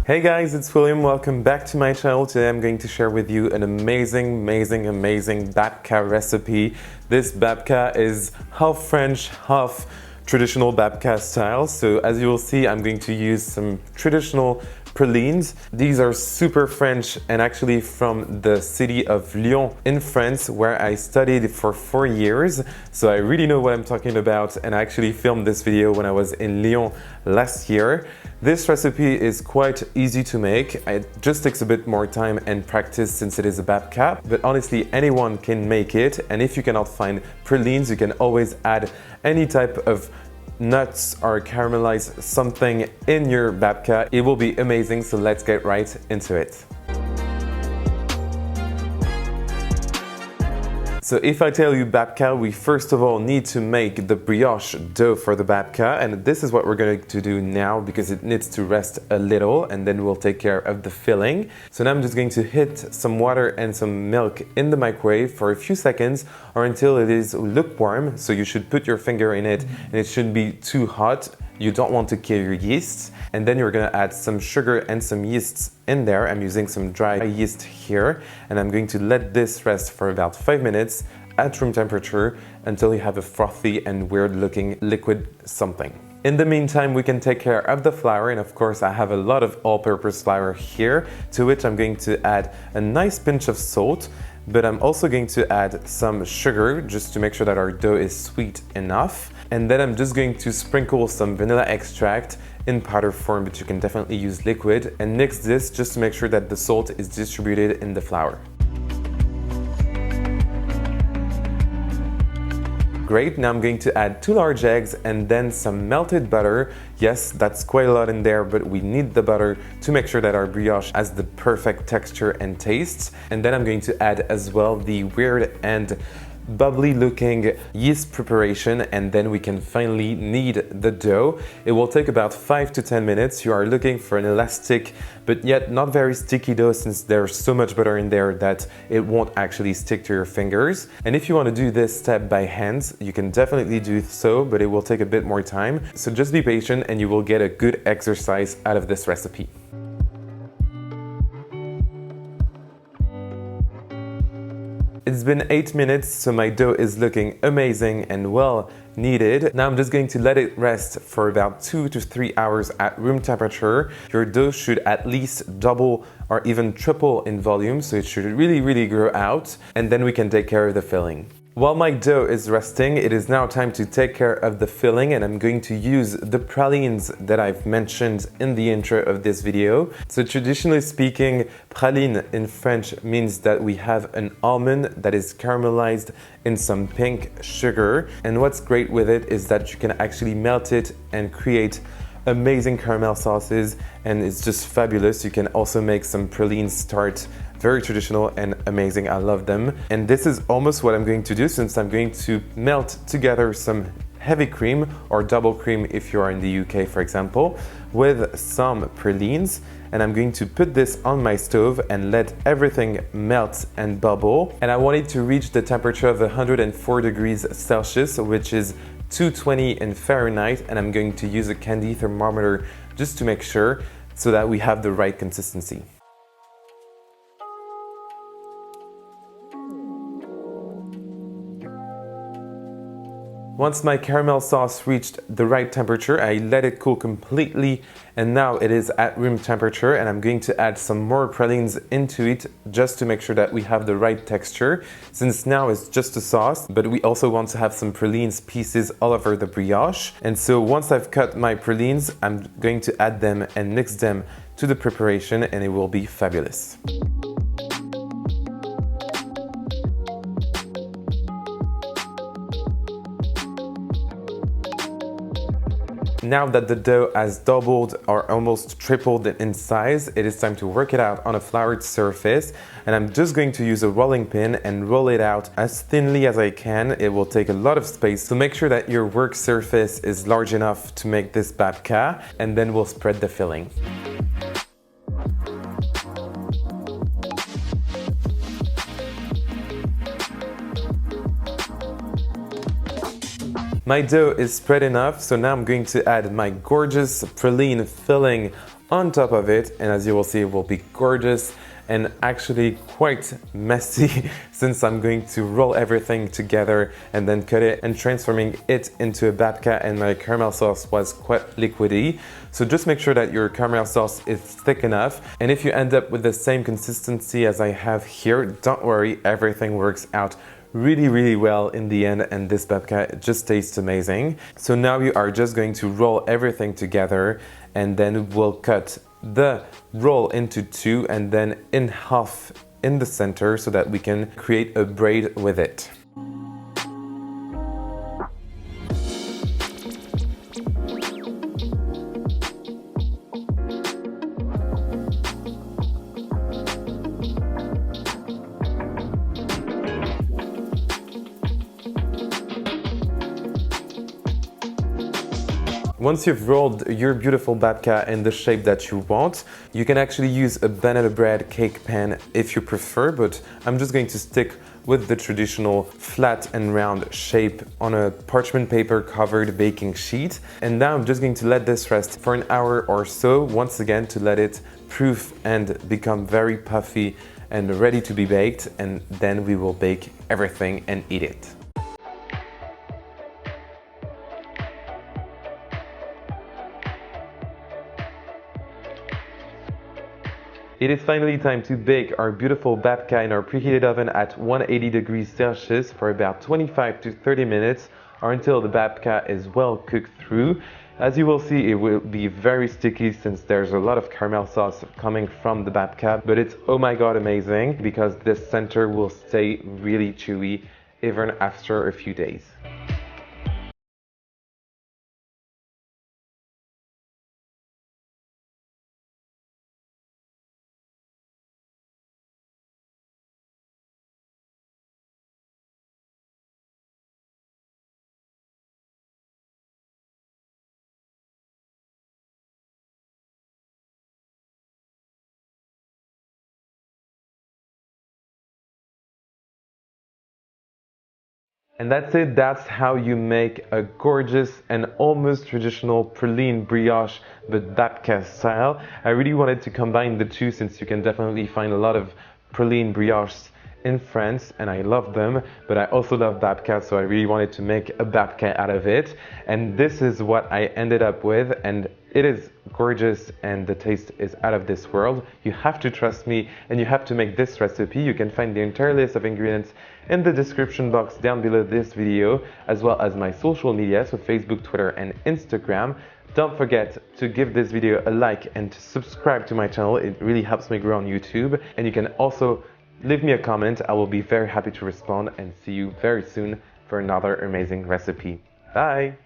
Hey guys, it's William. Welcome back to my channel. Today I'm going to share with you an amazing Babka recipe. This Babka is half French, half traditional Babka style. So as you will see, I'm going to use some traditional pralines. These are super French and actually from the city of Lyon in France, where I studied for 4 years. So I really know what I'm talking about, and I actually filmed this video when I was in Lyon last year. This recipe is quite easy to make. It just takes a bit more time and practice since it is a Babka, but honestly anyone can make it. And if you cannot find pralines, you can always add any type of nuts or caramelize something in your Babka. It will be amazing, so let's get right into it. So if I tell you Babka, we first of all need to make the brioche dough for the Babka, and this is what we're going to do now because it needs to rest a little, and then we'll take care of the filling. So now I'm just going to hit some water and some milk in the microwave for a few seconds or until it is lukewarm. So you should put your finger in it and it shouldn't be too hot. You don't want to kill your yeast. And then you're gonna add some sugar and some yeasts in there. I'm using some dry yeast here, and I'm going to let this rest for about 5 minutes at room temperature until you have a frothy and weird looking liquid something. In the meantime, we can take care of the flour, and of course I have a lot of all-purpose flour here, to which I'm going to add a nice pinch of salt, but I'm also going to add some sugar just to make sure that our dough is sweet enough. And then I'm just going to sprinkle some vanilla extract in powder form, but you can definitely use liquid, and mix this just to make sure that the salt is distributed in the flour. Great, now I'm going to add 2 large eggs and then some melted butter. Yes, that's quite a lot in there, but we need the butter to make sure that our brioche has the perfect texture and taste. And then I'm going to add as well the weird and bubbly looking yeast preparation, and then we can finally knead the dough. It will take about 5 to 10 minutes. You are looking for an elastic but yet not very sticky dough, since there's so much butter in there that it won't actually stick to your fingers. And if you want to do this step by hand, you can definitely do so, but it will take a bit more time. So just be patient and you will get a good exercise out of this recipe. It's been 8 minutes, so my dough is looking amazing and well kneaded. Now I'm just going to let it rest for about 2 to 3 hours at room temperature. Your dough should at least double or even triple in volume, so it should really grow out, and then we can take care of the filling. While my dough is resting, it is now time to take care of the filling, and I'm going to use the pralines that I've mentioned in the intro of this video. So traditionally speaking, praline in French means that we have an almond that is caramelized in some pink sugar. And what's great with it is that you can actually melt it and create amazing caramel sauces, and it's just fabulous. You can also make some pralines tart. Very traditional and amazing, I love them. And this is almost what I'm going to do, since I'm going to melt together some heavy cream or double cream if you are in the UK, for example, with some pralines. And I'm going to put this on my stove and let everything melt and bubble. And I want it to reach the temperature of 104 degrees Celsius, which is 220 in Fahrenheit. And I'm going to use a candy thermometer just to make sure, so that we have the right consistency. Once my caramel sauce reached the right temperature, I let it cool completely, and now it is at room temperature, and I'm going to add some more pralines into it just to make sure that we have the right texture, since now it's just a sauce, but we also want to have some pralines pieces all over the brioche. And so once I've cut my pralines, I'm going to add them and mix them to the preparation, and it will be fabulous. Now that the dough has doubled or almost tripled in size, it is time to work it out on a floured surface. And I'm just going to use a rolling pin and roll it out as thinly as I can. It will take a lot of space, so make sure that your work surface is large enough to make this Babka, and then we'll spread the filling. My dough is spread enough, so now I'm going to add my gorgeous praline filling on top of it, and as you will see, it will be gorgeous and actually quite messy since I'm going to roll everything together and then cut it and transforming it into a babka, and my caramel sauce was quite liquidy. So just make sure that your caramel sauce is thick enough, and if you end up with the same consistency as I have here, don't worry, everything works out really well in the end, and this babka just tastes amazing. So now you are just going to roll everything together, and then we'll cut the roll into two and then in half in the center so that we can create a braid with it. Once you've rolled your beautiful babka in the shape that you want, you can actually use a banana bread cake pan if you prefer, but I'm just going to stick with the traditional flat and round shape on a parchment paper covered baking sheet. And now I'm just going to let this rest for an hour or so, once again to let it proof and become very puffy and ready to be baked, and then we will bake everything and eat it. It is finally time to bake our beautiful babka in our preheated oven at 180 degrees Celsius for about 25 to 30 minutes, or until the babka is well cooked through. As you will see, it will be very sticky since there's a lot of caramel sauce coming from the babka, but it's oh my god amazing because this center will stay really chewy even after a few days. And that's it, that's how you make a gorgeous and almost traditional praline brioche but Babka style. I really wanted to combine the two since you can definitely find a lot of praline brioches in France and I love them, but I also love Babka, so I really wanted to make a Babka out of it. And this is what I ended up with, and it is gorgeous and the taste is out of this world. You have to trust me and you have to make this recipe. You can find the entire list of ingredients in the description box down below this video, as well as my social media, so Facebook, Twitter and Instagram. Don't forget to give this video a like and to subscribe to my channel. It really helps me grow on YouTube. And you can also leave me a comment. I will be very happy to respond, and see you very soon for another amazing recipe. Bye!